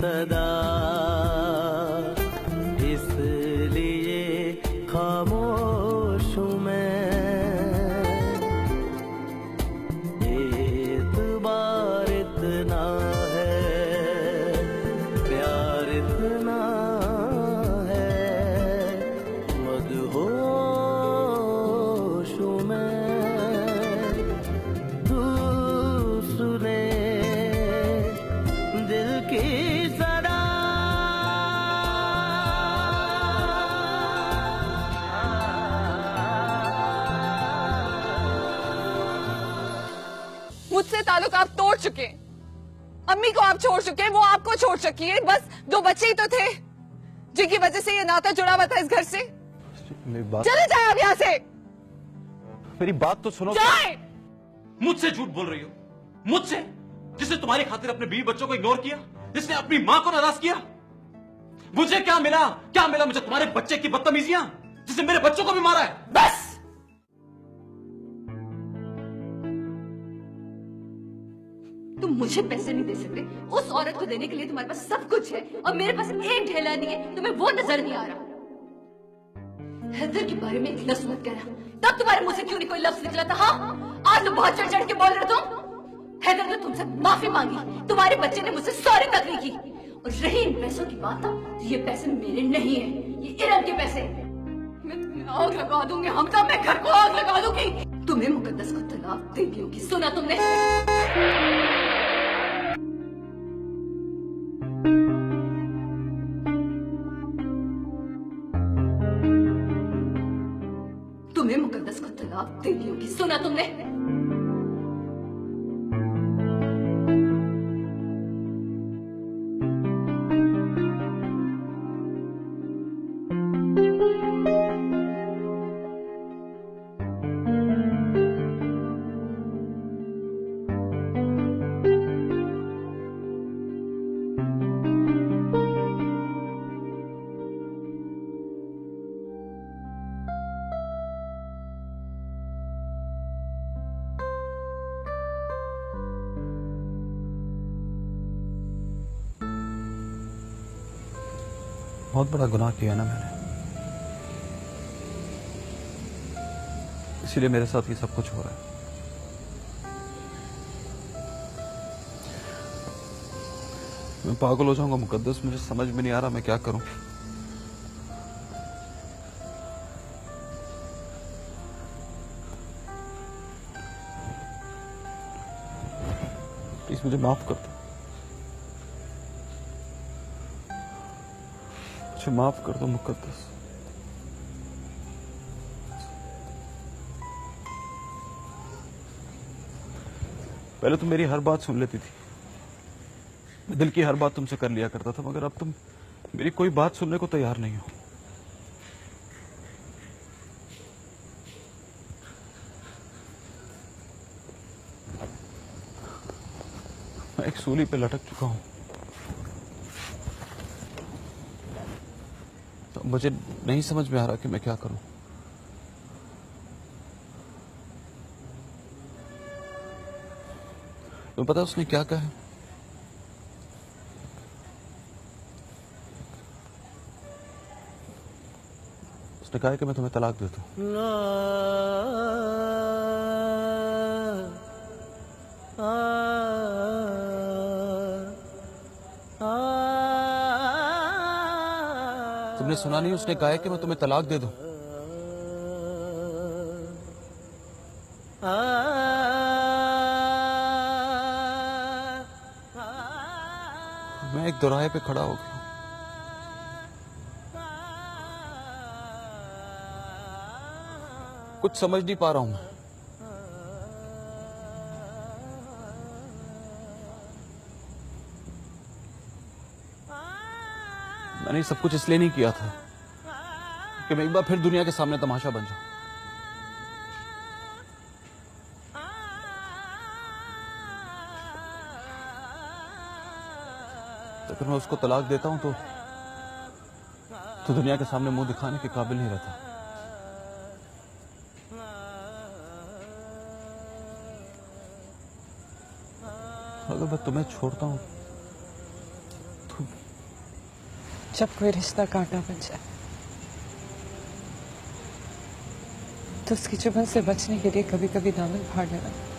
सदा, इसलिए खामोश हूँ मैं। एतबार इतना है, प्यार इतना है, मदहोश हूँ मैं। तू सुने दिल की सदा। मुझसे ताल्लुक आप तोड़ चुके हैं, अम्मी को आप छोड़ चुके हैं, वो आपको छोड़ चुकी है। बस 2 बच्चे ही तो थे जिनकी वजह से ये नाता जुड़ा हुआ था इस घर से। चले जाए आप यहाँ से। मेरी बात तो सुनो। जाए। मुझसे झूठ बोल रही हो? मुझसे, जिसने तुम्हारी खातिर अपने बीवी बच्चों को इग्नोर किया, जिसने अपनी मां को नाराज किया। मुझे क्या मिला? क्या मिला मुझे तुम्हारे बच्चे की बदतमीजियां, जिसने मेरे बच्चों को भी मारा है? बस तुम मुझे पैसे नहीं दे सकते, उस औरत को देने के लिए तुम्हारे पास सब कुछ है और मेरे पास एक ढेला नहीं है। तुम्हें वो नजर नहीं आ रहा। हैदर के बारे में एक लफ्ज मत कहना। तब तुम्हारे मुंह से क्यों नहीं कोई लफ्ज निकला था? हाँ, आज तो बहुत चढ़ चढ़ के बोल रहे तुम। हैदर ने तुमसे माफी मांगी, तुम्हारे बच्चे ने मुझसे सॉरी तक नहीं की। और रही इन पैसों की बात, तो ये पैसे मेरे नहीं है, ये इरम के पैसे। मैं तुम्हें आग लगा दूंगी हमजा, मैं घर को आग लगा दूंगी। तुम्हें मुकद्दस को तलाक देनी होगी, सुना तुमने? तुम्हें मुकद्दस को तलाक देनी होगी, सुना तुमने? बहुत बड़ा गुनाह किया ना मैंने, इसीलिए मेरे साथ ये सब कुछ हो रहा है। मैं पागल हो जाऊंगा मुकद्दस, मुझे समझ में नहीं आ रहा मैं क्या करूं। प्लीज मुझे माफ कर दो, मुझे माफ कर दो मुकद्दस। पहले तुम मेरी हर बात सुन लेती थी, मैं दिल की हर बात तुमसे कर लिया करता था, मगर अब तुम मेरी कोई बात सुनने को तैयार नहीं हो। मैं एक सूली पे लटक चुका हूं, तो मुझे नहीं समझ में आ रहा कि मैं क्या करूं। तुम्हें पता है उसने क्या कहा है? उसने कहा है कि मैं तुम्हें तलाक देता हूं। तुमने सुना नहीं? उसने कहा है कि मैं तुम्हें तलाक दे दूं। मैं एक दोराहे पे खड़ा हो गया। कुछ समझ नहीं पा रहा हूं मैं। मैंने सब कुछ इसलिए नहीं किया था कि मैं एक बार फिर दुनिया के सामने तमाशा बन जाऊं। तो अगर मैं उसको तलाक देता हूं तो दुनिया के सामने मुंह दिखाने के काबिल नहीं रहता। अगर मैं तुम्हें छोड़ता हूं तो जब कोई रिश्ता कांटा बन जाए तो उसकी चुभन से बचने के लिए कभी कभी दामन फाड़ लेना पड़ता।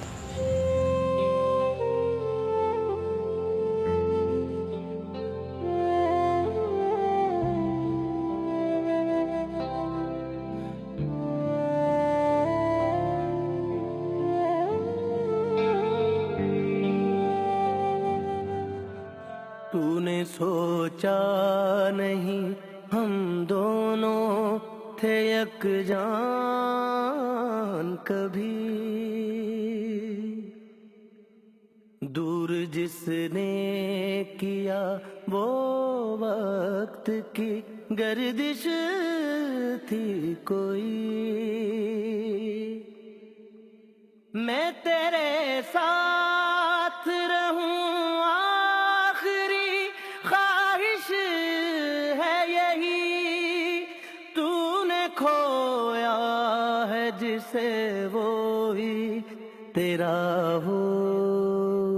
तूने सोचा नहीं हम दोनों थे यकजान कभी, दूर जिसने किया वो वक्त की गर्दिश थी कोई। मैं तेरे साथ रहूं आखिरी ख्वाहिश है यही, तूने खोया है जिसे वो ही तेरा होशूं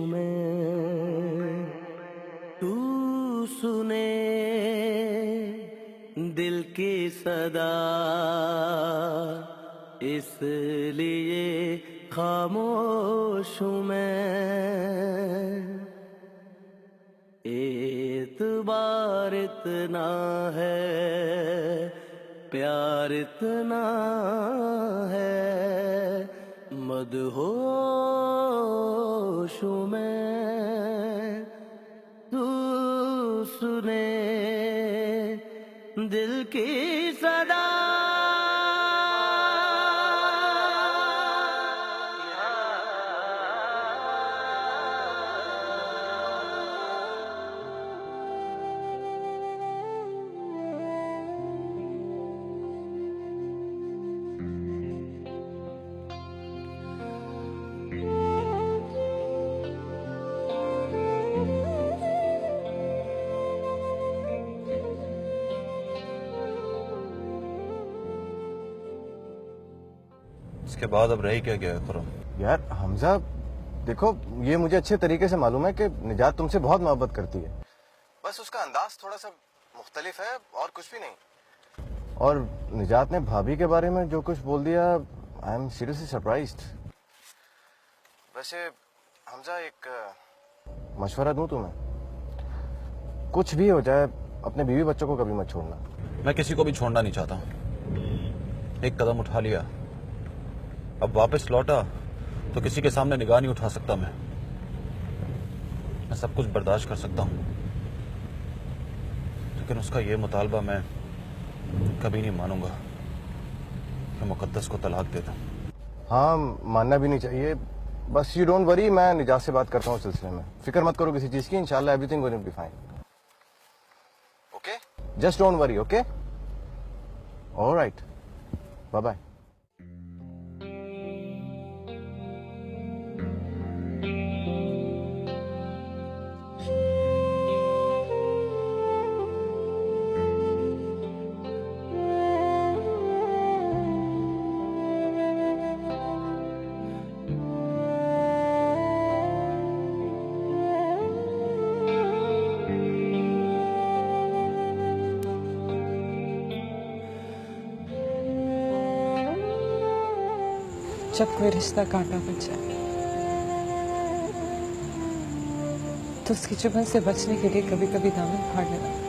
में। तू सुने दिल की सदा इसलिए खामोश हूँ मैं। एतबार इतना है, प्यार इतना है, मदहोश हूँ मैं। तू सुने दिल की सदा। इसके बाद अब रही क्या गया खुरम? यार हमजा देखो, ये मुझे अच्छे तरीके से मालूम है कि निजात तुमसे बहुत मोहब्बत करती है, बस उसका अंदाज थोड़ा सा मुख्तलिफ है और कुछ भी नहीं। और निजात ने भाभी के बारे में जो कुछ बोल दिया, आई एम सीरियसली सरप्राइज्ड। वैसे हमजा एक मशवरा दूं तुम्हें, कुछ भी हो जाए अपने बीवी बच्चों को कभी मत छोड़ना। मैं किसी को भी छोड़ना नहीं चाहता हूँ। एक कदम उठा लिया, अब वापस लौटा तो किसी के सामने निगाह नहीं उठा सकता। मैं सब कुछ बर्दाश्त कर सकता हूँ, लेकिन उसका ये मुतालबा मैं कभी नहीं मानूंगा कि मुकद्दस को तलाक दे दूं। हाँ, मानना भी नहीं चाहिए। बस यू डोंट वरी, मैं निजात से बात करता हूँ इस सिलसिले में। फिक्र मत करो किसी चीज की, इंशाल्लाह everything going to be fine. Okay, just don't worry. Okay, alright, bye bye. जब कोई रिश्ता कांटा बन जाए तो उसकी चुभन से बचने के लिए कभी कभी दामन फाड़ लेना पड़ता।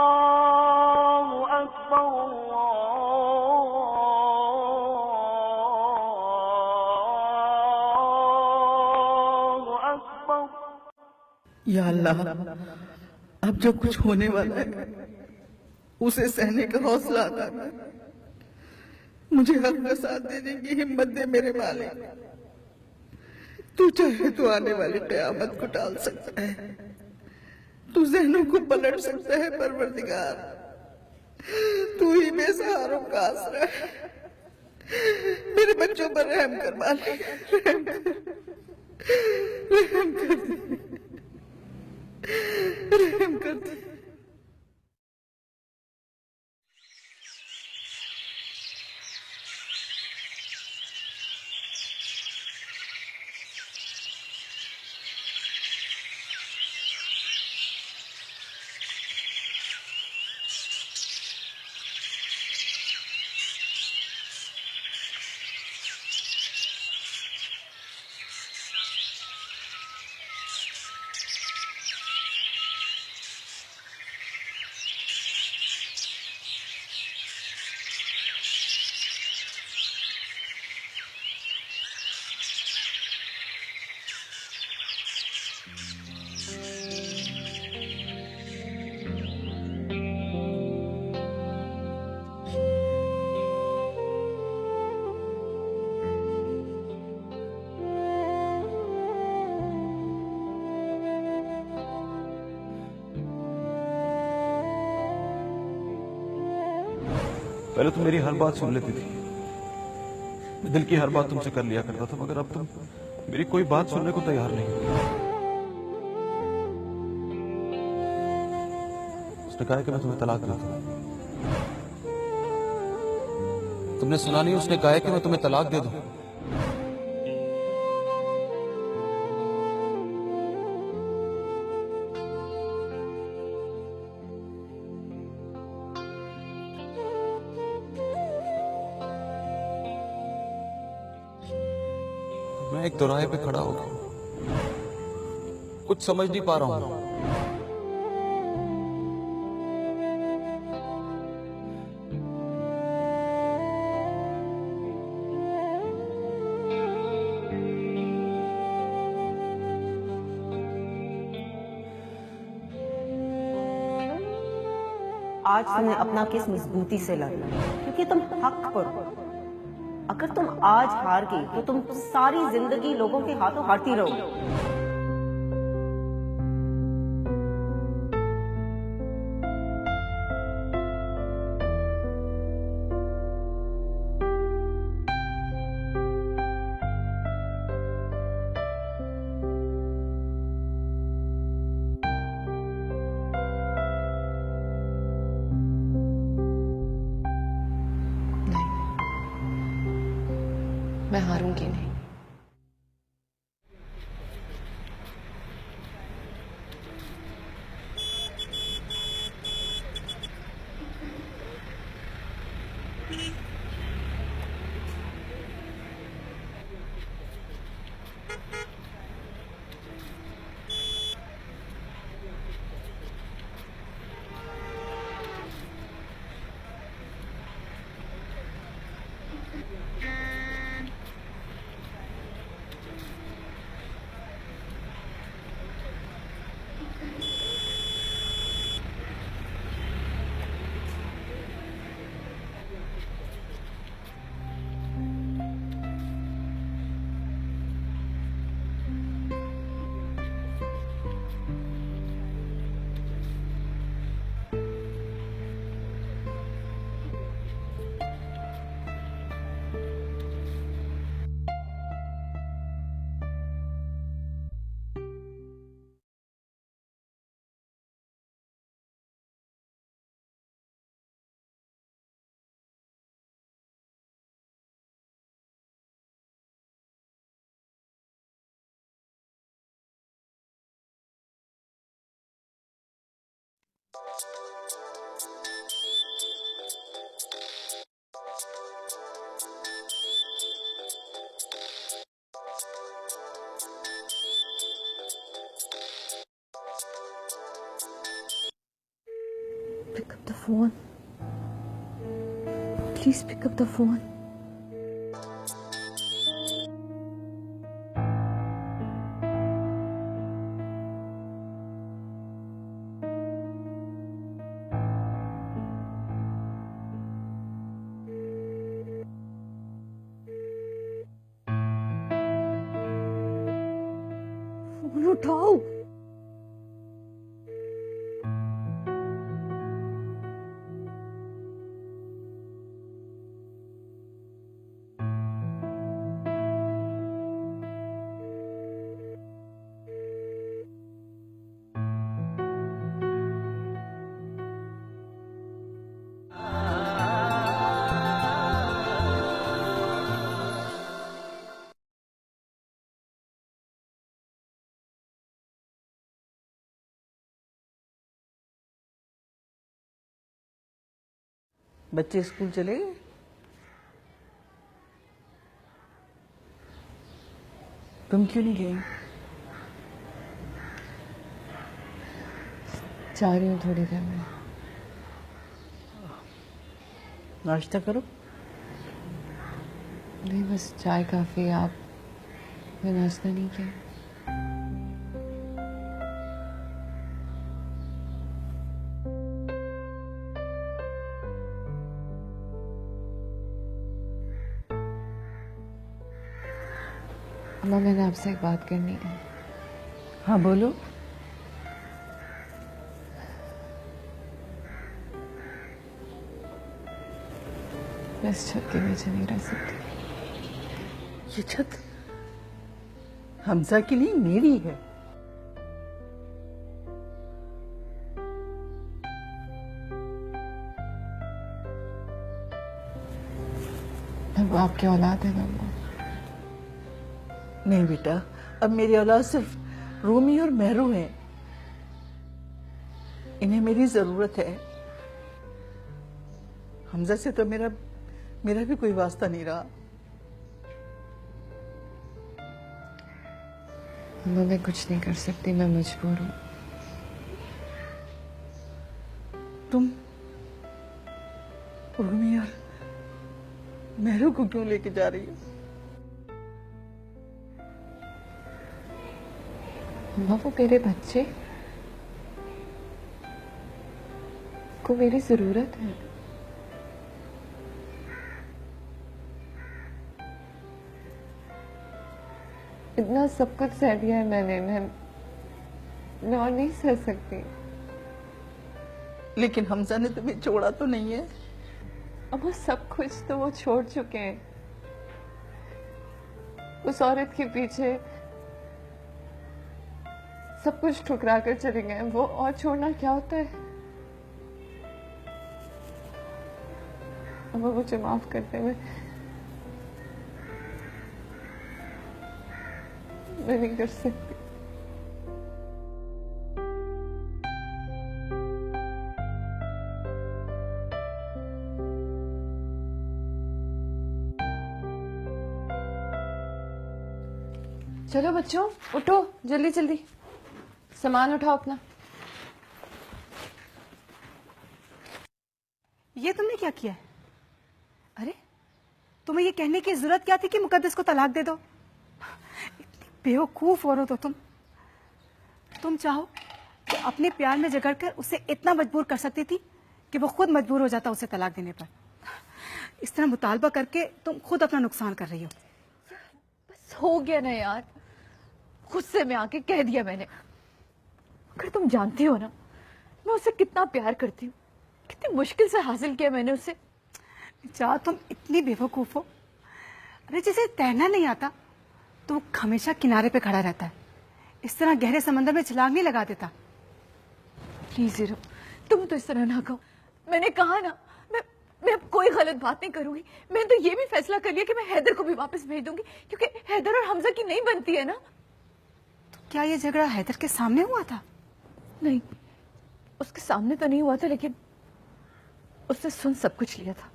अल्लाहु अकबर, अल्लाहु अकबर। या अल्लाह, अब जो कुछ होने वाला है उसे सहने का हौसला अता कर। मुझे हक का साथ देने की हिम्मत दे मेरे मालिक। तू चाहे तो आने वाली क़यामत को टाल सकता है, तू जहनों को पलट सकता है परवरदिगार। तू ही बेसहारों का आसरा है। मेरे बच्चों पर रहम कर मालिक, रहम कर, रहम कर, रहम कर। पहले तुम मेरी हर बात सुन लेती थी, मैं दिल की हर बात तुमसे कर लिया करता था, मगर अब तुम मेरी कोई बात सुनने को तैयार नहीं हो। उसने कहा कि मैं तुम्हें तलाक देता हूं। तुमने सुना नहीं? उसने कहा कि मैं तुम्हें तलाक दे दूं। मैं एक दोराहे पे खड़ा हो गया, कुछ समझ नहीं पा रहा हूं। आज तुम्हें अपना केस मजबूती से लड़ना है, क्योंकि तुम हक पर हो। अगर तुम आज हार गई तो तुम सारी जिंदगी लोगों के हाथों हारती रहोगी। मैं हारूंगी नहीं। Pick up the phone. Please pick up the phone. Phone उठाओ। बच्चे स्कूल चले गए? तुम क्यों नहीं गई? जा रही हूँ थोड़ी देर में। नाश्ता करो। नहीं, बस चाय काफी। आप नाश्ता नहीं किया? अम्मा, मैंने आपसे एक बात करनी है। हाँ बोलो। मैं इस छत के नीचे नहीं रह सकती। ये छत हमजा की नहीं, मेरी है। वो आपकी औलाद है ना अम्मा? नहीं बेटा, अब मेरी औलाद सिर्फ रूमी और मेहरू है। इन्हें मेरी जरूरत है। हमजा से तो मेरा भी कोई वास्ता नहीं रहा। अम्मा, मैं कुछ नहीं कर सकती, मैं मजबूर हूँ। तुम रूमी और मेहरू को क्यों लेके जा रही हो? अम्मा, वो मेरे बच्चे को मेरी जरूरत है। इतना सब कुछ सह दिया है मैंने। मैं और नहीं सह सकती। लेकिन हमजा ने तुम्हें छोड़ा तो नहीं है। अब वो सब कुछ तो वो छोड़ चुके हैं। उस औरत के पीछे सब कुछ ठुकरा कर चले गए। वो और छोड़ना क्या होता है? अब मुझे माफ करते हुए मैं नहीं कर सकती। चलो बच्चों, उठो जल्दी जल्दी, सामान उठाओ अपना। ये तुमने क्या किया है? अरे, तुम्हें ये कहने की जरूरत क्या थी कि मुकद्दस को तलाक दे दो? इतनी बेवकूफ औरत हो तुम। तुम चाहो तो अपने प्यार में जगड़कर उसे इतना मजबूर कर सकती थी कि वो खुद मजबूर हो जाता उसे तलाक देने पर। इस तरह मुतालबा करके तुम खुद अपना नुकसान कर रही हो। बस हो गया ना यार, गुस्से में आके कह दिया मैंने। अगर तुम जानती हो ना मैं उसे कितना प्यार करती हूँ, कितनी मुश्किल से हासिल किया मैंने उसे। जा, तुम इतनी बेवकूफ हो। अरे, जिसे तैरना नहीं आता तो वो हमेशा किनारे पे खड़ा रहता है। इस तरह गहरे समंदर में छलांग नहीं लगा देता। प्लीज हीरो, तुम तो इस तरह ना कहो। मैंने कहा ना, मैं अब कोई गलत बात नहीं करूंगी। मैंने तो ये भी फैसला कर लिया कि मैं हैदर को भी वापस भेज दूंगी, क्योंकि हैदर और हमजा की नहीं बनती है ना। तो क्या ये झगड़ा हैदर के सामने हुआ था? नहीं, उसके सामने तो नहीं हुआ था, लेकिन उससे सुन सब कुछ लिया था,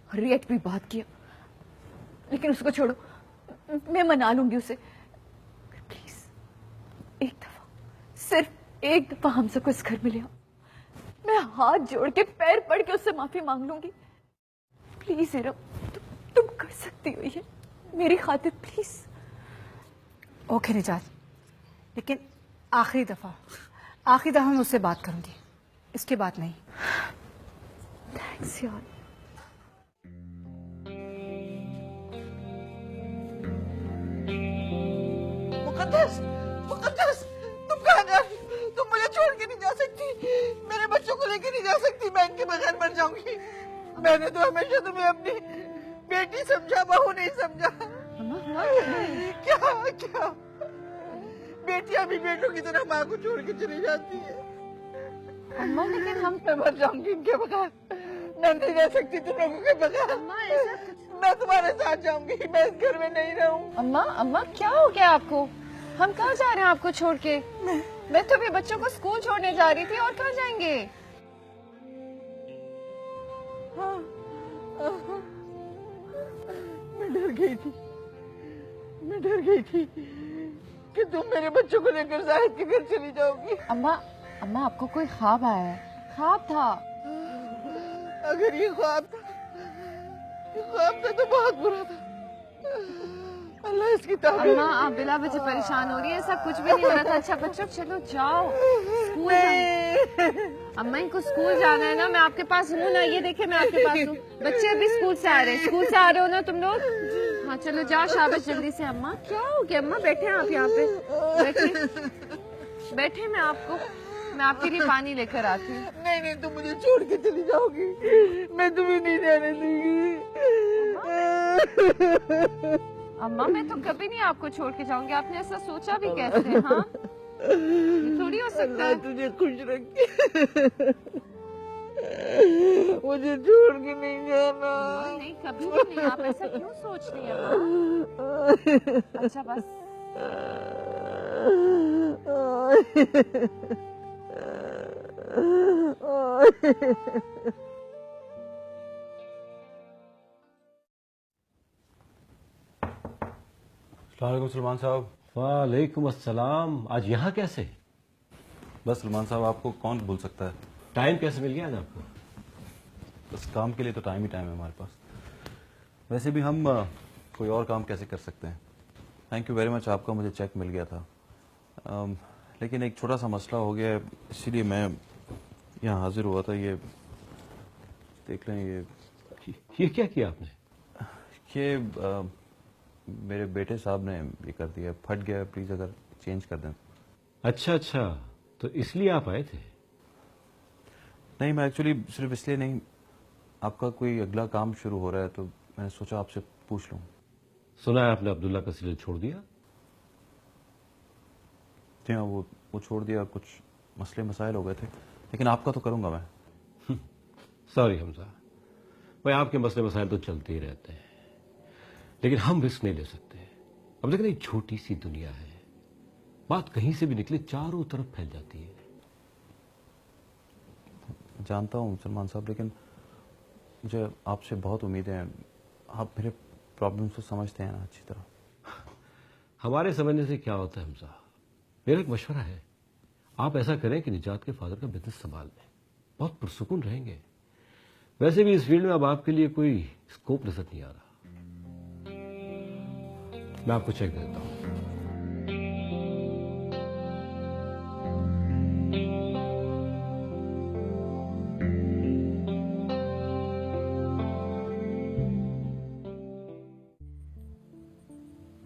रिएक्ट भी बात किया। लेकिन उसको छोड़ो, मैं मना लूंगी उसे। प्लीज एक दफा, सिर्फ एक दफा हम सबको इस घर में ले आओ। मैं हाथ जोड़ के पैर पड़ के उससे माफी मांग लूंगी। प्लीज हीरो, तुम कर सकती हो ये मेरी खातिर, प्लीज। ओके निजात, लेकिन आखिरी दफा मैं उससे बात करूंगी, इसके बाद नहीं। थैंक्स यार। मुकद्दस, मुकद्दस, तुम कहाँ जा रही हो? तुम मुझे छोड़ के नहीं जा सकती। मेरे बच्चों को लेके नहीं जा सकती। मैं इनके बगैर मर जाऊंगी। मैंने तो हमेशा तुम्हें अपनी बेटी समझा, बहू नहीं समझा। क्या क्या बेटियां भी बेटों की तरह माँ को छोड़ के चली जाती है। अम्मा, लेकिन हम मैं मर जाऊंगी इनके बगैर। मैं नहीं रह सकती तुम लोगों के बगैर। मैं तुम्हारे साथ जाऊंगी, मैं इस घर में नहीं रहूं। अम्मा क्या हो गया आपको? हम कहाँ जा रहे हैं आपको छोड़ के? मैं तो अभी बच्चों को स्कूल छोड़ने जा रही थी, और कहाँ जाएंगे? हाँ, मैं डर गई थी, मैं डर गई थी कि तुम मेरे बच्चों को लेकर जाहिद के घर चली जाओगी। अम्मा, अम्मा आपको कोई ख्वाब आया है? ख्वाब था। अगर ये ख्वाब था, ये ख्वाब था तो बहुत बुरा था। अल्लाह इसकी ताबीर। अम्मा आप बिला वजह परेशान हो रही है, ऐसा कुछ भी नहीं हो रहा था। अच्छा बच्चों चलो जाओ स्कूल जाओ। अम्मा इनको स्कूल जाना है ना, मैं आपके पास हूँ ना, ये देखे मैं आपके पास हूँ। बच्चे अभी स्कूल से आ रहे हैं, स्कूल से आ रहे हो ना तुम लोग? हाँ चलो जाओ, शाबाश जल्दी से। अम्मा क्या हो गया? अम्मा बैठे आप यहाँ पे, बैठे बैठे, मैं आपके लिए पानी लेकर आती हूँ। नहीं नहीं, तुम मुझे छोड़ के चली जाओगी, मैं तुम्हें नहीं जाने दूंगी। अम्मा मैं तो कभी नहीं आपको छोड़ के जाऊंगी, आपने ऐसा सोचा भी कैसे? हाँ ये थोड़ी हो सकता है। तुझे खुश रखे, मुझे छोड़ के नहीं जाना। नहीं कभी भी नहीं, आप ऐसा क्यों सोच रही हैं? अच्छा बस अस्सलाम सलमान साहब। वालेकुम अस्सलाम। आज यहाँ कैसे? बस सलमान साहब, आपको कौन भूल सकता है? टाइम कैसे मिल गया आज आपको? बस काम के लिए तो टाइम ही टाइम है हमारे पास। वैसे भी हम कोई और काम कैसे कर सकते हैं? थैंक यू वेरी मच, आपका मुझे चेक मिल गया था। लेकिन एक छोटा सा मसला हो गया है, इसीलिए मैं यहाँ हाजिर हुआ था। ये देख लें, ये क्या किया आपने? ये मेरे बेटे साहब ने ये कर दिया, फट गया। प्लीज अगर चेंज कर दें। अच्छा अच्छा, तो इसलिए आप आए थे? नहीं, मैं एक्चुअली सिर्फ इसलिए नहीं, आपका कोई अगला काम शुरू हो रहा है तो मैंने सोचा आपसे पूछ लूं। सुना है आपने अब्दुल्ला का सीरियल छोड़ दिया? जी हाँ, वो छोड़ दिया, कुछ मसले मसाइल हो गए थे, लेकिन आपका तो करूंगा मैं। सॉरी हमजा, भाई आपके मसले मसाइल तो चलते ही रहते हैं, लेकिन हम रिस्क नहीं ले सकते। अब देखना, एक छोटी सी दुनिया है, बात कहीं से भी निकले चारों तरफ फैल जाती है। जानता हूँ सलमान साहब, लेकिन मुझे आपसे बहुत उम्मीदें हैं। आप मेरे प्रॉब्लम्स को समझते हैं ना अच्छी तरह। हमारे समझने से क्या होता है हमजा, मेरा एक मशवरा है, आप ऐसा करें कि निजात के फादर का बिजनेस संभाल लें, बहुत पुरसुकून रहेंगे। वैसे भी इस फील्ड में अब आपके लिए कोई स्कोप नजर नहीं आ रहा। मैं आपको चेक देता हूं।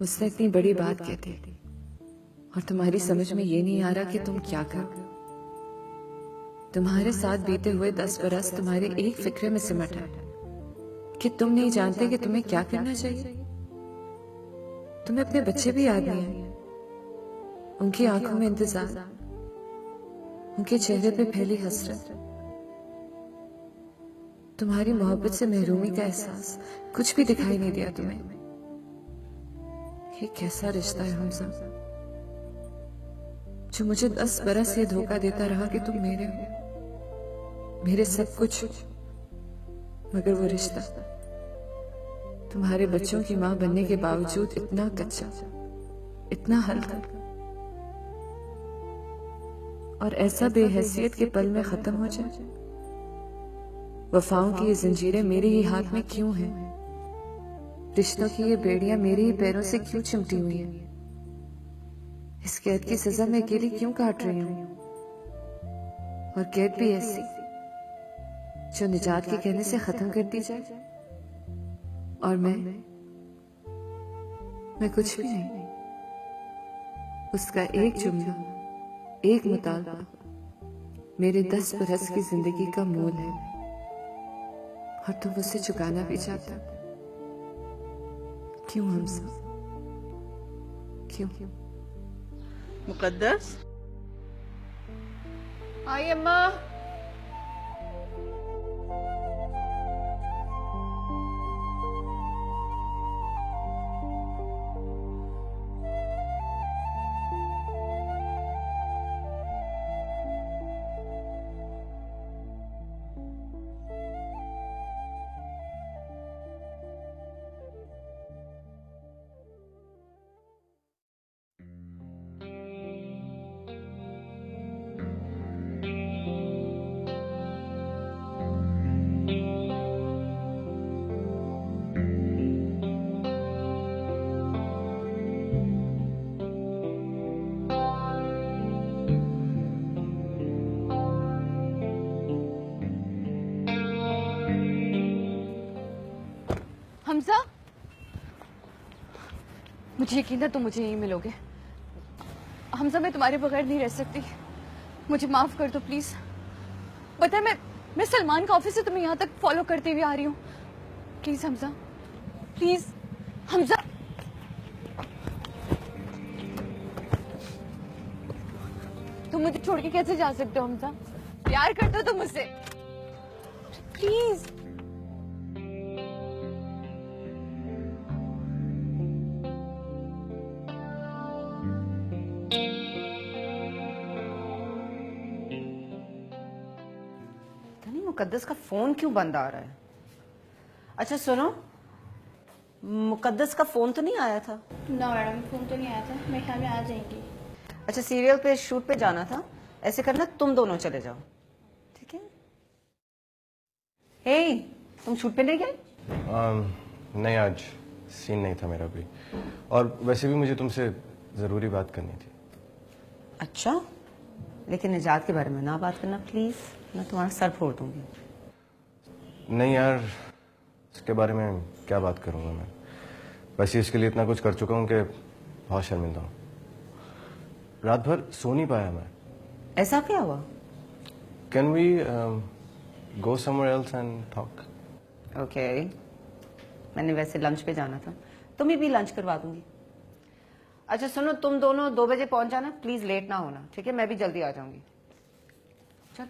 मुझसे इतनी बड़ी बात कहती और तुम्हारी समझ में ये नहीं आ रहा कि तुम क्या करो। तुम्हारे साथ बीते हुए 10 बरस तुम्हारे एक फिक्रे में सिमट है कि तुम नहीं जानते कि तुम्हें क्या करना चाहिए। तुम्हें अपने बच्चे भी याद नहीं है, उनकी आंखों में इंतजार, उनके चेहरे पे फैली हसरत, तुम्हारी मोहब्बत से महरूमी का एहसास कुछ भी दिखाई नहीं दिया तुम्हें। ये कैसा रिश्ता है हमजा, जो मुझे 10 बरस ये धोखा देता रहा कि तुम मेरे हो, मेरे सब कुछ, मगर वो रिश्ता तुम्हारे बच्चों की मां बनने के बावजूद इतना कच्चा, इतना हल्का और ऐसा बेहैसियत के पल में खत्म हो जाए। वफाओं की ये जंजीरें मेरे ही हाथ में क्यों हैं? रिश्तों की ये बेड़ियां मेरे ही पैरों से क्यों चिमटी हुई हैं? इस कैद की सजा मैं अकेली क्यों काट रही हूं? और कैद भी ऐसी जो निजात के कहने से खत्म कर दी जाए। और मैं कुछ भी नहीं। उसका एक जुमला, एक मुतालबा मेरे 10 बरस की जिंदगी का मोल है, और तुम उसे चुकाना भी चाहता। क्यों हमसे? क्यों? मुकद्दस, आई अम्मा। मुझे यकीन था तुम मुझे यहीं मिलोगे। हमजा मैं तुम्हारे बगैर नहीं रह सकती, मुझे माफ कर दो प्लीज। पता है मैं सलमान का ऑफिस से तुम्हें यहाँ तक फॉलो करती हुई आ रही हूँ। Please Hamza, please Hamza. तुम मुझे छोड़ के कैसे जा सकते हो हमजा? प्यार करते हो तुम मुझसे? प्लीज। मुकद्दस का फोन क्यों बंद आ रहा है? अच्छा सुनो, मुकद्दस का फोन तो नहीं आया था? ना मैडम, फोन तो नहीं आया था, मेरे ख्याल में आ जाएंगी। अच्छा सीरियल पे शूट पे जाना था, ऐसे करना तुम दोनों चले जाओ, ठीक है? हे, तुम शूट पे नहीं गए? नहीं, आज सीन नहीं था मेरा भी, और वैसे भी मुझे तुमसे जरूरी बात करनी थी। अच्छा, लेकिन निजात के बारे में ना बात करना प्लीज, मैं तुम्हारा सर फोड़ दूंगी। नहीं यार, इसके बारे में क्या बात करूंगा मैं, वैसे इसके लिए इतना कुछ कर चुका हूं कि बहुत शर्मिंदा हूं। रात भर सो नहीं पाया मैं। ऐसा क्या हुआ? Can we go somewhere else and talk? Okay, मैंने वैसे लंच पे जाना था, तुम्हें भी लंच करवा दूंगी। अच्छा सुनो, तुम दोनों 2 बजे पहुंच जाना, प्लीज लेट ना होना, ठीक है? मैं भी जल्दी आ जाऊंगी। चल।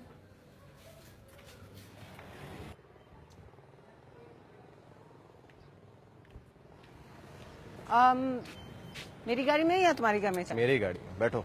मेरी गाड़ी में या तुम्हारी गाड़ी में? चल। मेरी गाड़ी में बैठो।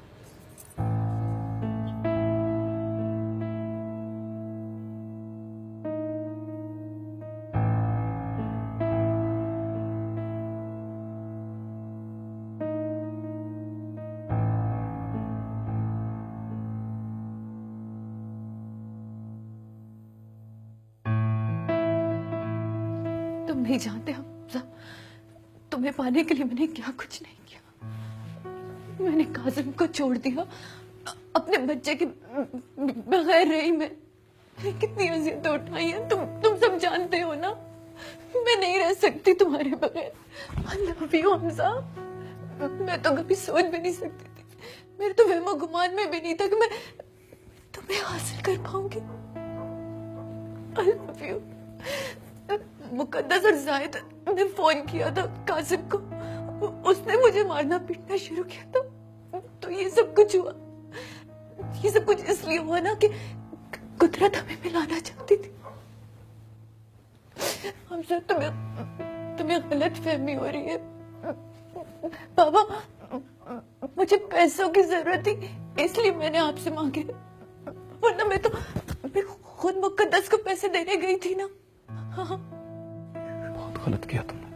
तुम नहीं जानते हमजा, तुम्हें पाने के लिए मैंने क्या कुछ नहीं किया। मैंने काजिम को छोड़ दिया, अपने बच्चे के बगैर रही मैं। कितनी अजियतें उठाई हैं तुम सब जानते हो ना। मैं नहीं रह सकती तुम्हारे बगैर। I love you Hamza. मैं तो कभी सोच भी नहीं सकती थी, मेरे तो वहमो गुमान में भी नहीं था कि मैं तुम्हें हासिल कर पाऊंगी। I love you। मुकद्दस और जाहिद ने फोन किया था कासिम को, उसने मुझे मारना पीटना शुरू किया था, तो ये सब कुछ हुआ। ये सब कुछ इसलिए हुआ ना कि कुदरत हमें मिलाना चाहती थी। हमसे तुम्हें गलत फहमी हो रही है। बाबा, मुझे पैसों की जरूरत थी इसलिए मैंने आपसे मांगे, वरना मैं खुद मुकद्दस को पैसे देने गई थी ना। हाँ। बहुत गलत किया तुमने,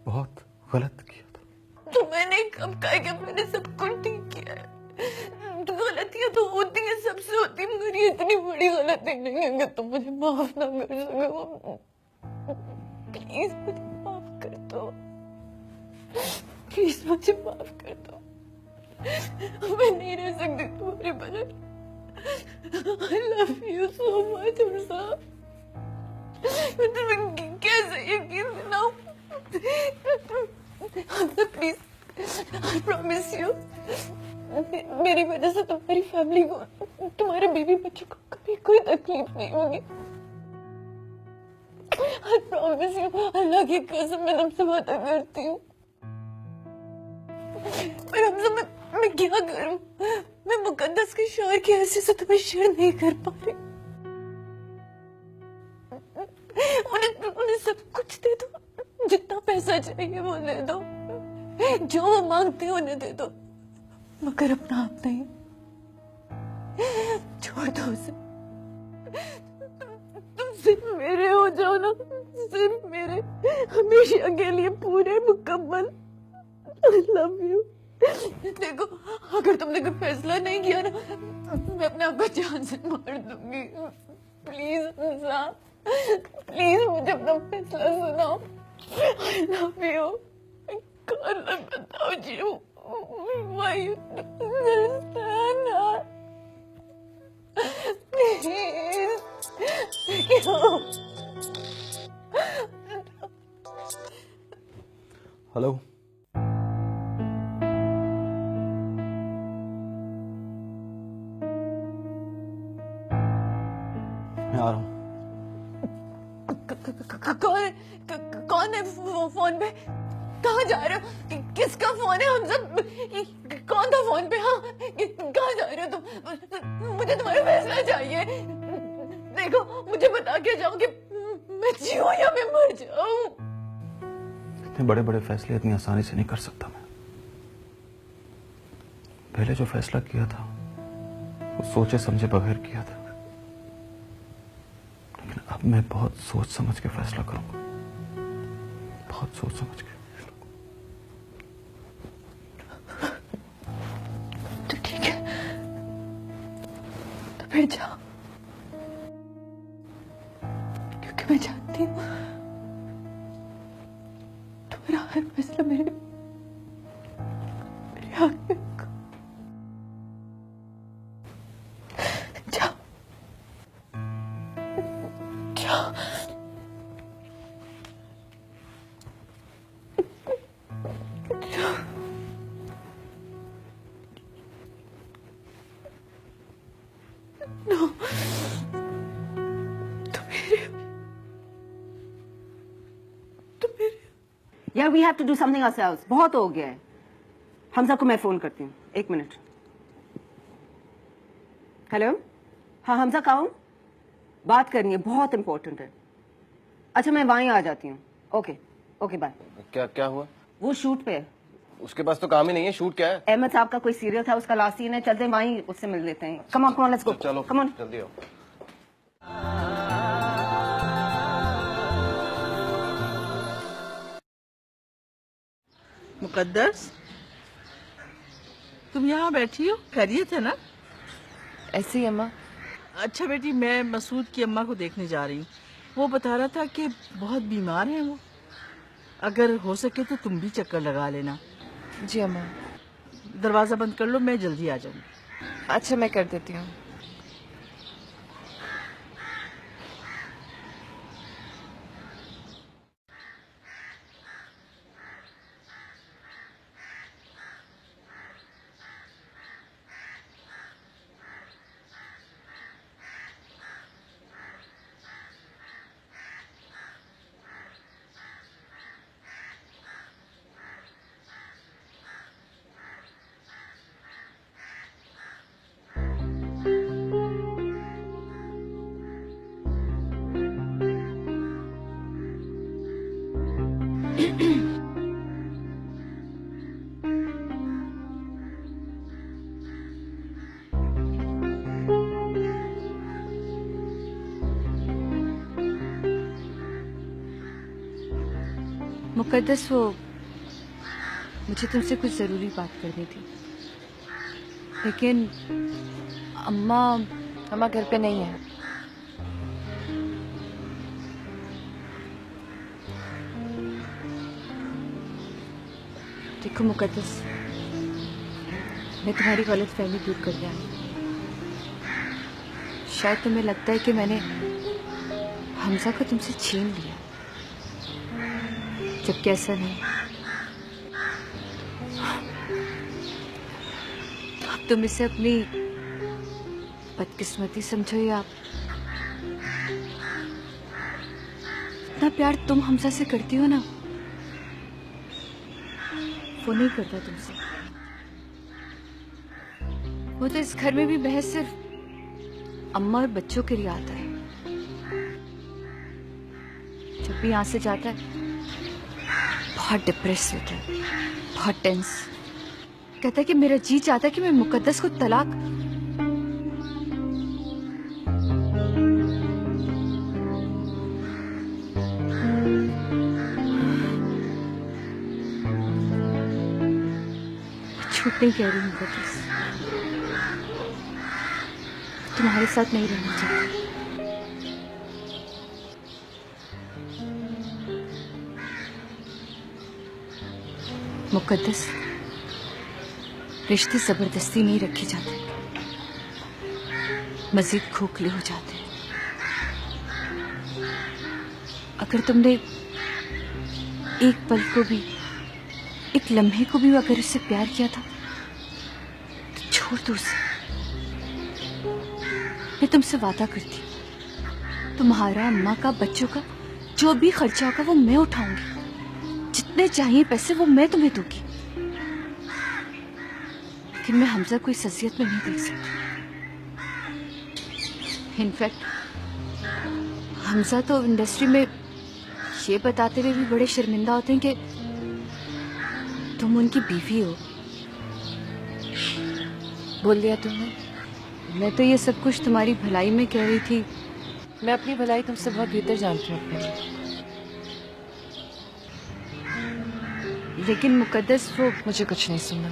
बहुत गलत किया था। तो मैंने कब कहा कि मैंने सब कुछ ठीक किया है? तो गलतियां तो होती है, सबसे होती है, मगर ये इतनी बड़ी गलती नहीं है कि तुम मुझे माफ ना कर सको। प्लीज मुझे माफ कर दो, प्लीज मुझे माफ कर दो। मैं नहीं रह सकती तुम्हारे बगैर। I love you so much Hamza. मैं तुम्हें कैसे यकीन दिलाऊं? Hamza please, I promise you, मेरी वजह से तुम्हारी फैमिली को, तुम्हारे बीवी बच्चों को कभी कोई तकलीफ नहीं होगी। I promise you, अल्लाह की कसम मैं तुमसे वादा करती हूँ। पर हमजा मैं क्या करूँ? मैं मुकद्दस के शौहर की हैसियत से तुम्हें शेयर नहीं कर पा रही। उन्हें सब कुछ दे दो, जितना पैसा चाहिए वो दे दो, जो वो मांगते हैं उन्हें दे दो, मगर अपना आप नहीं। छोड़ दो उसे। तुम सिर्फ मेरे हो जाओ ना, सिर्फ मेरे, हमेशा के लिए पूरे मुकम्मल। I love you। देखो, अगर तुमने कोई फैसला नहीं किया ना, मैं अपने आप को जान से मार दूंगी। प्लीज हमजा, प्लीज मुझे अपना फैसला सुनाओ। I love you। I can't live without you। Why you don't understand? Please। Hello. Phone पे कहाँ जा रहे हो? किसका फोन है? हम सब कौन था फोन पे? हाँ, कहाँ जा रहे हो तुम? मुझे तुम्हारा फैसला चाहिए। देखो, मुझे बता के जाओ कि मैं जीऊं या मैं मर जाऊं। इतने बड़े बड़े फैसले इतनी आसानी से नहीं कर सकता मैं। पहले जो फैसला किया था वो सोचे समझे बगैर किया था, लेकिन अब मैं बहुत सोच समझ के फैसला करूंगा, बहुत सोच समझ के। तो ठीक है, तो फिर जाओ, क्योंकि मैं जानती हूँ तुम्हारा हर फैसला मेरे हक में। जाओ, जाओ। Yeah, we have to do something ourselves. बहुत हो गया है। हमजा को मैं फोन करती हूँ, 1 मिनट। हेलो, हाँ हमजा कहाँ हूँ? बात करनी है, बहुत इंपॉर्टेंट है। अच्छा, मैं वहीं आ जाती हूँ। Okay, okay bye. क्या क्या हुआ? वो शूट पे है। उसके पास तो काम ही नहीं है, शूट क्या है? अहमद साहब का कोई सीरियल था, उसका लास्ट सीन है, चलते हैं वहीं उससे मिल लेते हैं। Come on, let's go. चलो, कम ऑन, जल्दी आओ। मुकद्दस, तुम यहाँ बैठी हो? खैरियत है ना? ऐसे ही अम्मा। अच्छा बेटी, मैं मसूद की अम्मा को देखने जा रही हूँ। वो बता रहा था कि बहुत बीमार हैं वो। अगर हो सके तो तुम भी चक्कर लगा लेना। जी अम्मा। दरवाजा बंद कर लो, मैं जल्दी आ जाऊंगी। अच्छा, मैं कर देती हूँ। मुकद्दस, वो मुझे तुमसे कुछ ज़रूरी बात करनी थी, लेकिन अम्मा घर पे नहीं है। देखो मुकद्दस, मैं तुम्हारी गलतफहमी दूर कर दिया। शायद तुम्हें लगता है कि मैंने हमजा को तुमसे छीन लिया, जबकि ऐसा नहीं। अब तुम इसे अपनी बदकिस्मती समझो या इतना प्यार तुम हमजा से करती हो ना, वो नहीं करता तुमसे। वो तो इस घर में भी बहस सिर्फ अम्मा और बच्चों के लिए आता है। जब भी यहाँ से जाता है बहुत डिप्रेस होता है, बहुत टेंस। कहता है कि मेरा जी चाहता है कि मैं मुकद्दस को तलाक। झूठ नहीं कह रही मुकद्दस, तुम्हारे साथ नहीं रहना चाहती। मुकद्दस, रिश्ते जबरदस्ती नहीं रखे जाते, मजीद खोखले हो जाते हैं। अगर तुमने एक पल को भी, एक लम्हे को भी अगर उससे प्यार किया था तो छोड़ दो उसे। मैं तुमसे वादा करती हूँ, तुम्हारा, अम्मा का, बच्चों का जो भी खर्चा होगा वो मैं उठाऊंगी। जितने चाहिए पैसे वो मैं तुम्हें दूंगी, लेकिन मैं हमजा को इस अजियत में नहीं देख सकती। इनफैक्ट हमजा तो इंडस्ट्री में ये बताते हुए भी बड़े शर्मिंदा होते हैं कि तुम उनकी बीवी हो। बोल दिया तुमने। मैं तो ये सब कुछ तुम्हारी भलाई में कह रही थी। मैं अपनी भलाई तुमसे बहुत बेहतर जानती हूँ अपने। लेकिन मुकद्दस वो मुझे कुछ नहीं सुनना।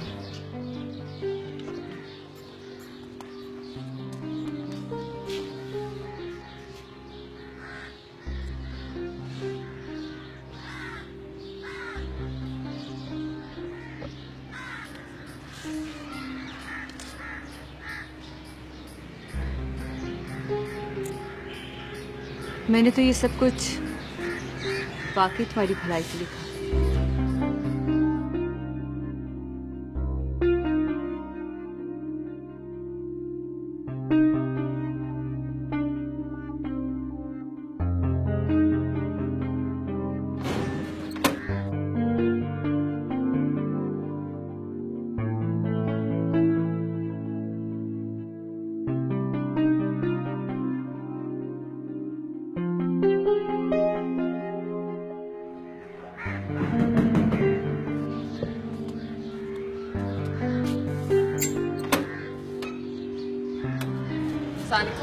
मैंने तो ये सब कुछ वाकई तुम्हारी भलाई के लिए कहा।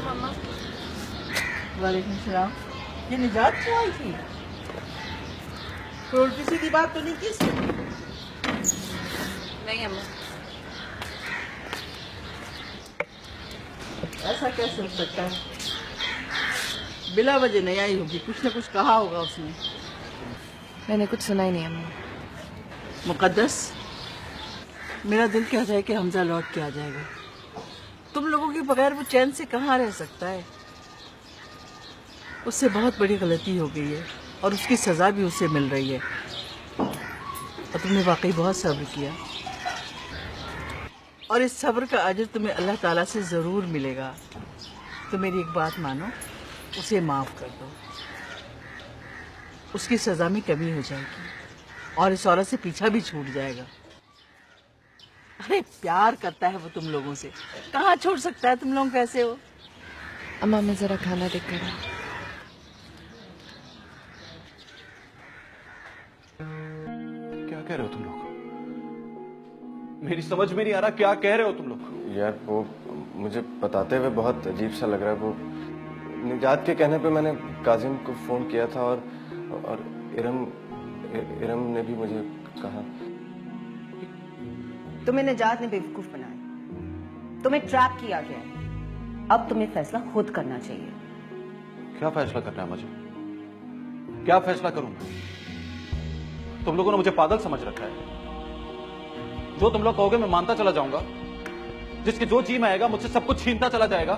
मम्मा। वालेकुम सलाम। ये निजात क्यों आई थी? कोई उल्टी सीधी बात तो नहीं की इसने? नहीं अम्मा। ऐसा कैसे हो सकता है? बिला वजह नहीं आई होगी, कुछ न कुछ कहा होगा उसने। मैंने कुछ सुना ही नहीं अम्मा। मुकद्दस, मेरा दिल कहता है कि हमजा लौट के आ जाएगा। तुम लोगों के बगैर वो चैन से कहाँ रह सकता है? उससे बहुत बड़ी गलती हो गई है और उसकी सजा भी उसे मिल रही है। और तुमने वाकई बहुत सब्र किया और इस सब्र का अजर तुम्हें अल्लाह ताला से ज़रूर मिलेगा। तो मेरी एक बात मानो, उसे माफ़ कर दो। उसकी सज़ा में कमी हो जाएगी और इस औरत से पीछा भी छूट जाएगा। अरे प्यार करता है वो तुम लोगों से, कहाँ छोड़ सकता है? तुम लोग कैसे हो? अम्मा मैं जरा खाना देख कर। क्या कह रहे हो तुम लोग? मेरी समझ में नहीं आ रहा, क्या कह रहे हो तुम लोग? यार वो मुझे बताते हुए बहुत अजीब सा लग रहा है। वो निजात के कहने पे मैंने काजिम को फोन किया था और इरम ने भी मुझे कहा। तुम्हें निजात ने बेवकूफ बनाया, तुम्हें ट्रैप किया गया है। अब तुम्हें फैसला खुद करना चाहिए। क्या फैसला करना है मुझे? क्या फैसला करूं मैं? तुम लोगों ने मुझे पागल समझ रखा है। जो तुम लोग कहोगे मैं मानता चला जाऊंगा। जिसके जो जी में आएगा मुझसे सब कुछ छीनता चला जाएगा।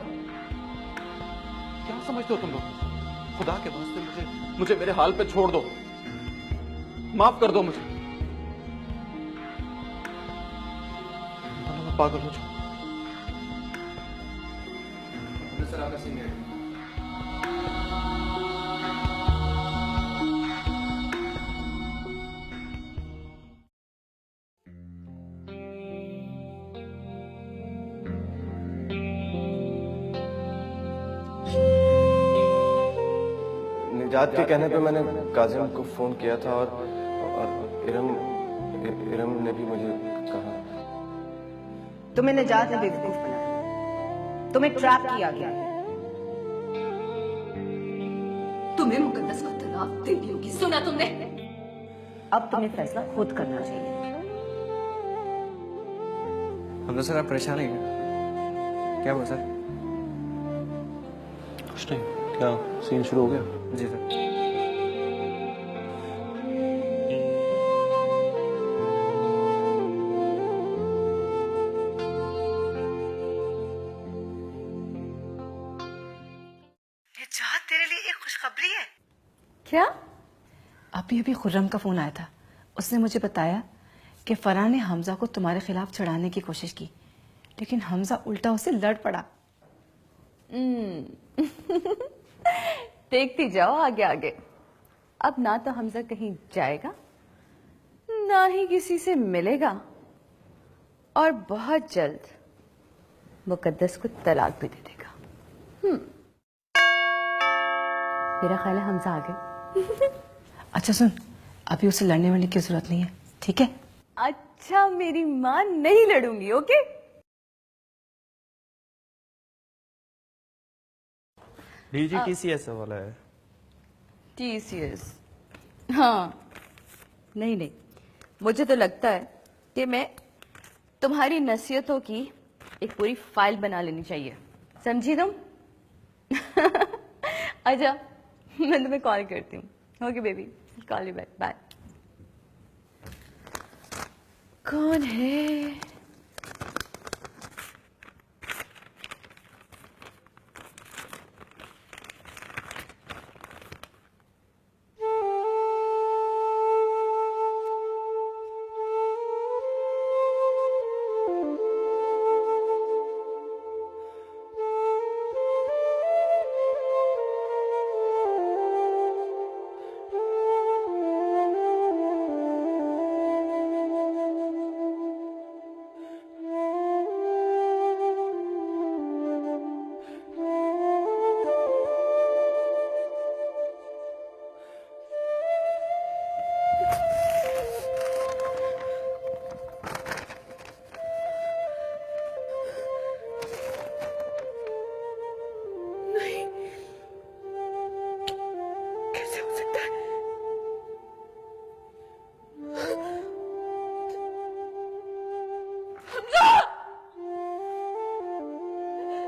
क्या समझते हो तुम लोग? खुदा के वास्ते मुझे मेरे हाल पे छोड़ दो, माफ कर दो मुझे। मैं पागल हो जाऊं। सर आपका सीन है। निजात के कहने पे मैंने काजिम को फोन किया था और इरम ने भी मुझे कहा। तुम्हें निजात ने बेवकूफ बनाया, तुम्हें ट्रैप किया गया है। तुम्हें मुकद्दस को तलाक देनी होगी, सुना तुमने? अब तुम्हें फैसला खुद करना चाहिए। हमजा सर आप परेशान हैं क्या हुआ सर? कुछ नहीं। क्या सीन शुरू हो गया? जी सर। निजात तेरे लिए एक खुशखबरी है। क्या? अभी खुर्रम का फोन आया था। उसने मुझे बताया कि फराह ने हमजा को तुम्हारे खिलाफ चढ़ाने की कोशिश की, लेकिन हमजा उल्टा उसे लड़ पड़ा। देखती जाओ आगे आगे। अब ना तो हमजा कहीं जाएगा ना ही किसी से मिलेगा और बहुत जल्द मुकद्दस को तलाक भी दे देगा। मेरा ख्याल है हमजा आ गए। अच्छा सुन, अभी उसे लड़ने वाली की जरूरत नहीं है, ठीक है? अच्छा मेरी मां नहीं लड़ूंगी, ओके? डीजी टीसीएस वाला है। टीसीएस? हाँ, नहीं, मुझे तो लगता है कि मैं तुम्हारी नसीहतों की एक पूरी फाइल बना लेनी चाहिए, समझी तुम? अच्छा, मैं तुम्हें कॉल करती हूँ। Okay baby, call you back, bye. कौन है?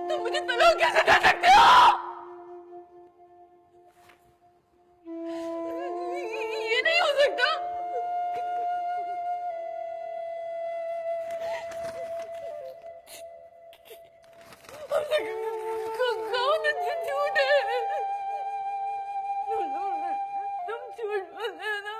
तुम मुझे तलाक कैसे दे सकते हो? ये नहीं हो सकता। कौन झूठ है? तुम झूठ बोल रहे हो ना?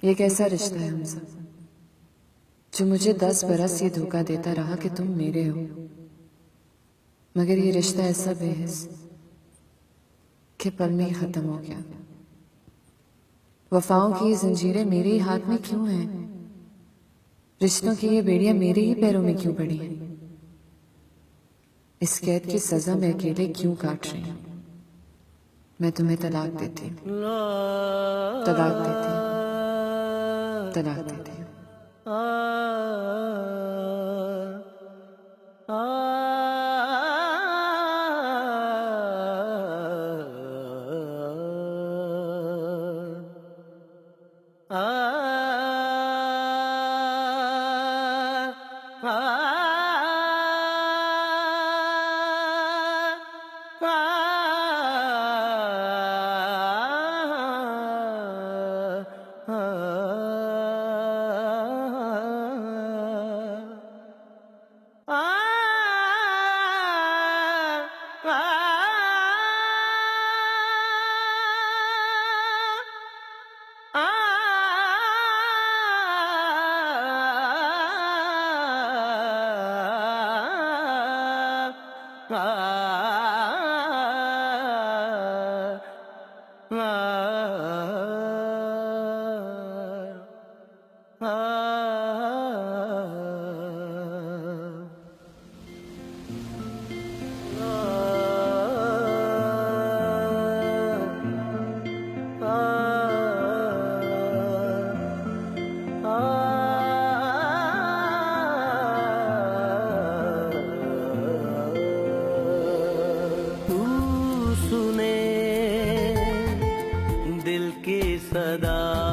ये कैसा रिश्ता है हमसे, जो मुझे 10 बरस ये धोखा देता रहा कि तुम मेरे हो, मगर ये रिश्ता ऐसा बेहिस कि पल में ही खत्म हो गया। वफाओं की ये जंजीरें मेरे ही हाथ में क्यों हैं? रिश्तों की ये बेड़ियां मेरे ही पैरों में क्यों पड़ी हैं? इस कैद की सजा मैं अकेले क्यों काट रही हूं? मैं तुम्हें तलाक देती हूँ, तलाक देती हूँ, तलाक देती हूँ। तू सुने दिल की सदा